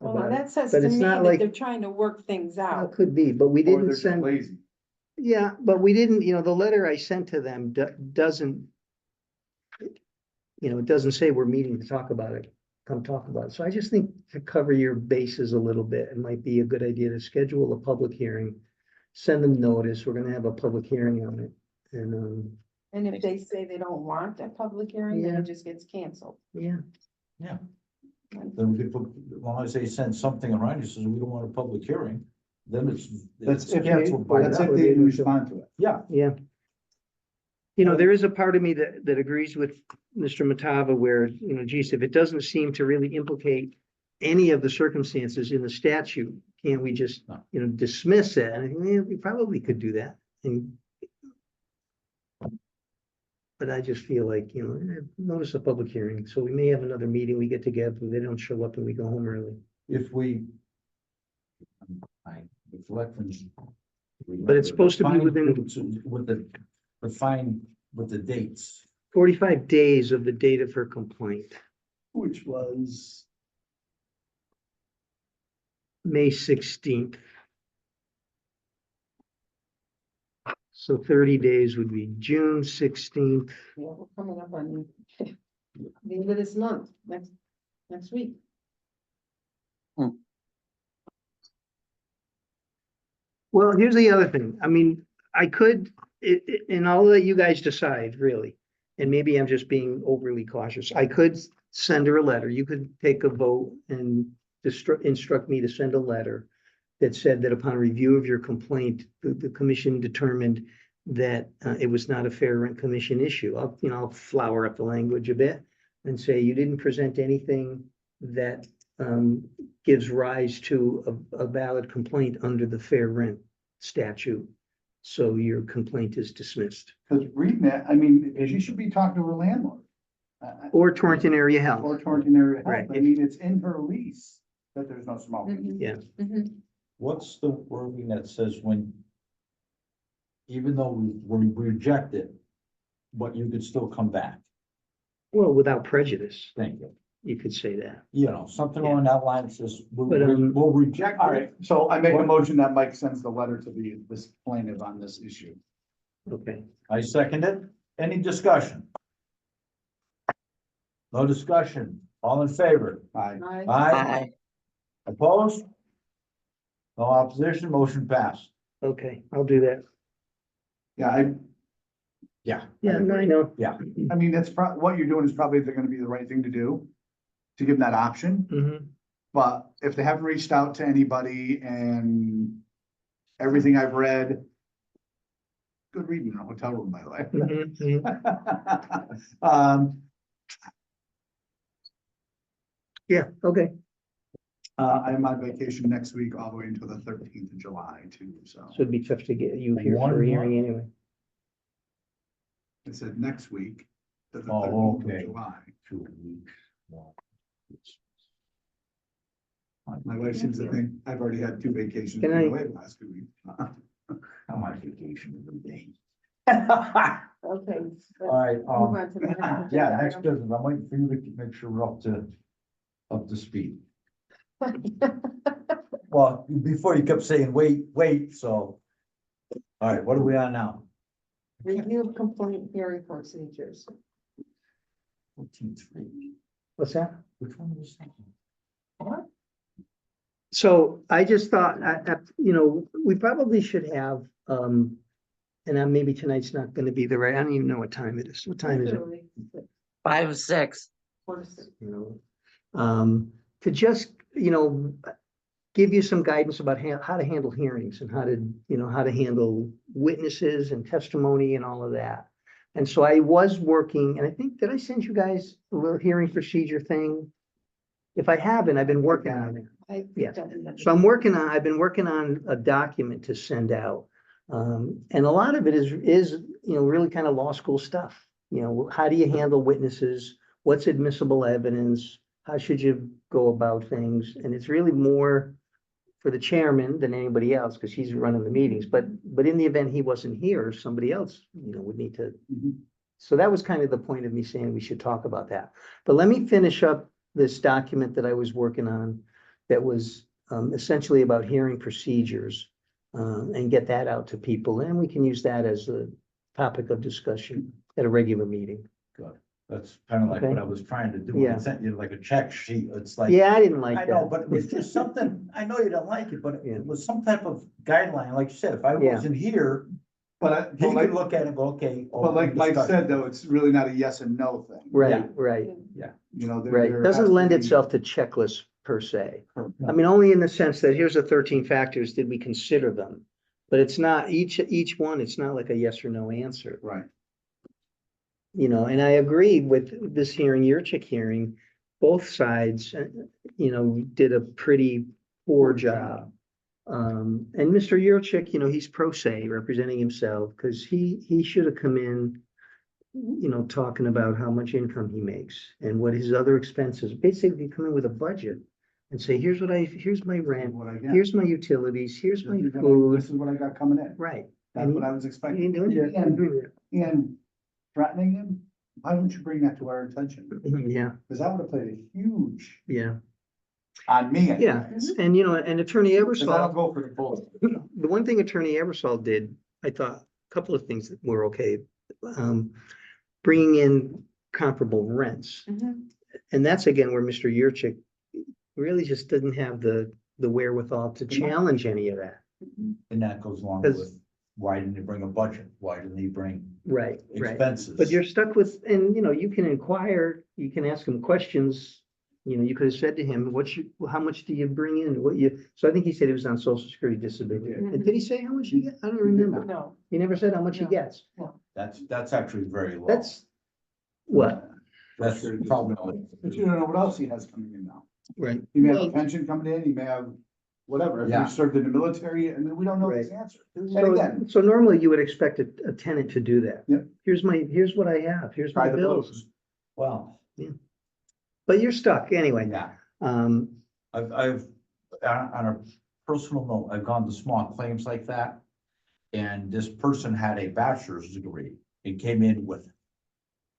Well, about it. that says But to it's me not that like- they're trying to work things Well, out. it could be, but we Or they're didn't just send, lazy? yeah, but we didn't, the letter I sent to them doesn't. It doesn't say we're meeting to talk about it, come talk about it. So I just think to cover your bases a little bit, it might be a good idea to schedule a public hearing. Send them notice, we're gonna have a public hearing on it, and, And if they say they don't want that public hearing, then Yeah. it just gets canceled. yeah. Then we could put, as long as they send something around, says we don't want a public hearing, then it's. That's it's if they, canceled by that's them. if they respond to it. Yeah, Yeah. There is a part of me that agrees with Mr. Matava where, geez, if it doesn't seem to really implicate any of the circumstances in the statute, can't we just, No. dismiss it? And I think, yeah, we probably could do that. But I just feel like, notice a public hearing. So we may have another meeting, we get together, they don't show up and we go home early. if we. I reflect on. But it's supposed to be within- With the dates. 45 days of the date of her complaint, Which was, May 16th. So 30 days would be June 16th. Yeah, we're coming up on the end of this month, next week. Well, here's the other thing. I mean, I could, and I'll let you guys decide, really. And maybe I'm just being overly cautious. I could send her a letter. You could take a vote and instruct me to send a letter that said that upon review of your complaint, the commission determined that it was not a fair rent commission issue. I'll flower up the language a bit and say you didn't present anything that gives rise to a valid complaint under the fair rent statute. So your complaint is dismissed. because reading that, I mean, she should be talking to her landlord. Or Torrington Area Health. Or Torrington Area Health. Right. I mean, it's in her lease that there's no smoking. Mhm. Yeah. Mhm. What's the wording that says when? Even though we reject it, but you could still come back, Well, without prejudice, thank you. you could say that. Something along that line says, But, we'll reject All it. right, so I make a motion that Mike sends the letter to this plaintiff on this issue. Okay. I second it. Any discussion? No discussion. All in favor? Aye. Aye. Aye. Opposed? No opposition, motion passed. Okay, I'll do that. Yeah, Yeah. Yeah, no, I know. I mean, that's what you're doing is probably gonna be the right thing to do. To give them that option, Mhm. but if they haven't reached out to anybody and everything I've read. Good reading in a hotel room, by the way. Mhm, mhm. Yeah, okay. I'm on vacation next week, all the way until the 13th of July too, so. So it'd be tough to get you here One for a hearing month. anyway. I said next week. To the Oh, 13th of okay. July. 2 weeks. Well, My wife seems to think I've already had 2 vacations Can I- away the last 2 weeks. I'm on vacation every day. Okay. All right, Move on to the next yeah, agenda next item. business, I'm waiting for you to make sure we're up to speed. Well, before you kept saying, wait, so. All right, what are we on now? Review of complaint hearing procedures. 14.3. What's that? Which one was that? So I just thought, we probably should have, and maybe tonight's not gonna be the right, I don't even know what time it is. What time is it? Literally, 5, 6. 4 to 6. To just, give you some guidance about how to handle hearings and how to handle witnesses and testimony and all of that. And so I was working, and I think, did I send you guys a little hearing procedure thing? If I haven't, I've been working on it. Yeah. So I've been working on a document to send out. And a lot of it is, really kind of law school stuff. How do you handle witnesses? What's admissible evidence? How should you go about things? And it's really more for the chairman than anybody else, because he's running the meetings. But in the event he wasn't here, somebody else, would need to. Mhm. So that was kind of the point of me saying we should talk about that. But let me finish up this document that I was working on that was essentially about hearing procedures, and get that out to people. And we can use that as a topic of discussion at a regular meeting. That's kind of like what Okay. I was trying to do. when I Yeah. sent you like a check sheet. It's like. Yeah, I didn't like I know, that. but it was just something, I know you don't like it, but Yeah. it was some type of guideline, like you said, if I Yeah. wasn't here, But he like, could look at it and go, okay. but like Mike said, though, it's really not a yes and no thing. Right, right, There has Doesn't to lend be- itself to checklists per se. I No. mean, only in the sense that here's the 13 factors, did we consider them? But it's not, each one, it's not like a yes or no answer. Right. And I agree with this hearing, Yurchik hearing, both sides, did a pretty poor job. And Mr. Yurchik, he's pro se representing himself, because he should have come in, talking about how much income he makes and what his other expenses, basically come in with a budget and say, here's my rent, What I get. here's my utilities, here's my This is food, what I got coming in. right. That's what I was He expecting. ain't doing it. And threatening him, why don't you bring that to our attention? Yeah, Because that would have played a huge yeah, on me. yeah, and and Attorney Because I don't Eversol, go for the bullets. the one thing Attorney Eversol did, I thought, a couple of things that were okay. Bringing in comparable rents. Mhm. And that's again where Mr. Yurchik really just didn't have the wherewithal to challenge any of that. And that goes along 'Cause- with, why didn't he bring a budget? Why didn't he bring Right, expenses? But you're stuck with, and you can inquire, you can ask him questions. You could have said to him, how much do you bring in? So I think he said he was on social security disability. did. And did he say how much he get? I don't remember. No. He never said how much he No. gets. That's actually very low. That's what? That's probably. But you don't know what else he has coming in now. Right. He may have a pension coming in, he may have whatever, if Yeah. he served in the military, and then we don't know his answer. And So, again, so normally you would expect a tenant to do that. Yep. Here's what I have, here's try my the bills, blues. Well, but you're stuck anyway. yeah, Um, I've, on a personal note, I've gone to small claims like that. And this person had a bachelor's degree and came in with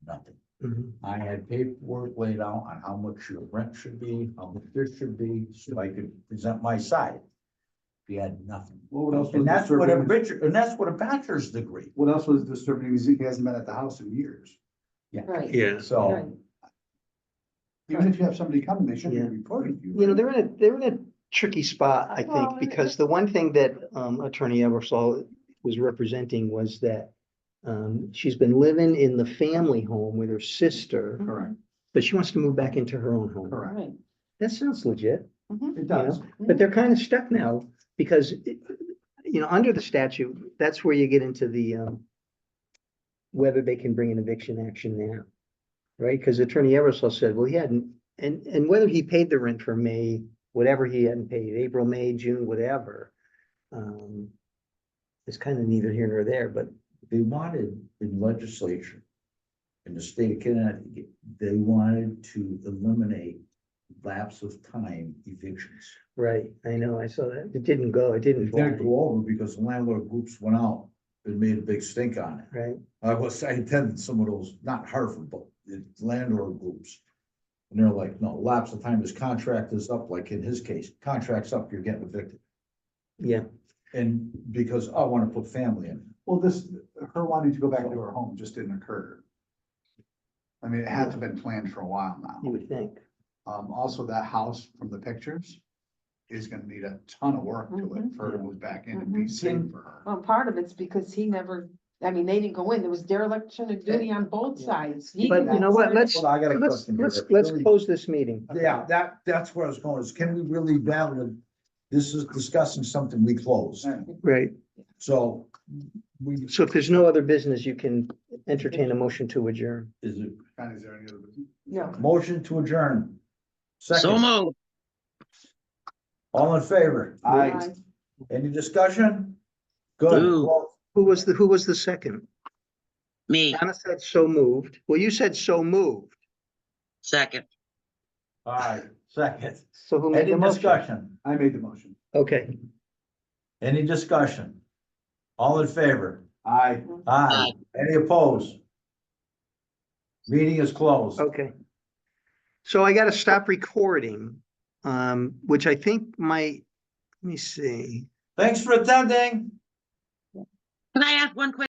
nothing. mhm. I had paperwork laid out on how much your rent should be, how much this should be, so I could present my side. He had nothing. Well, what else was And that's what a disturbing? and that's what a bachelor's degree. What else was disturbing is he hasn't been at the house in years. Right. Yeah. Right. So, Even if you have somebody coming, they shouldn't Yeah. be reporting to you. They're in a tricky spot, I Well, think, because the one thing that Attorney Eversol was representing was that she's been living in the family home with her sister, Correct, but she wants to move back into her own home. correct. Right. That sounds legit, It does. but they're kind of stuck now because, under the statute, that's where you get into the whether they can bring an eviction action now. Right? Because Attorney Eversol said, well, he hadn't, and whether he paid the rent for May, whatever he hadn't paid, April, May, June, whatever. It's kind of neither here nor there, but they wanted in legislation in the state of Connecticut, they wanted to eliminate lapse of time evictions. right, I know, I saw that. It didn't go, it didn't It didn't fly, go over because the landlord groups went out and made a big stink on it. right? I attended some of those, not Hartford, but the landlord groups. And they're like, no, lapse of time, his contract is up, like in his case, contract's up, you're getting evicted. Yeah, And because I want to put family in. Well, her wanting to go back to her home just didn't occur. I mean, it had to have been planned for a while you now. would think. Also that house from the pictures is gonna need a ton of work to it for her to move back in and be safe for her. Well, part of it's because he never, they didn't go in. There was dereliction of duty on both Yeah. sides. He But didn't you know what, start- let's, Hold on, I got a let's, question here. let's close this meeting. Yeah, that's where I was going, is can we really valid, this is discussing something we closed, Right, so we, so if there's no other business, you can entertain a motion to adjourn. is it Kind of, is there any other business? No. motion to adjourn? So Second, moved. all in favor? Aye. Any discussion? Good. Ooh. Well, Who was the second? Me, Donna said so moved. Well, you said so moved. second. all right, second. So who made Any the motion? discussion? I made the motion. Okay, Any discussion? All in favor? Aye. Aye. Any opposed? Meeting is closed. okay. So I gotta stop recording, which I think might, let me see. Thanks for attending. Can I ask one quick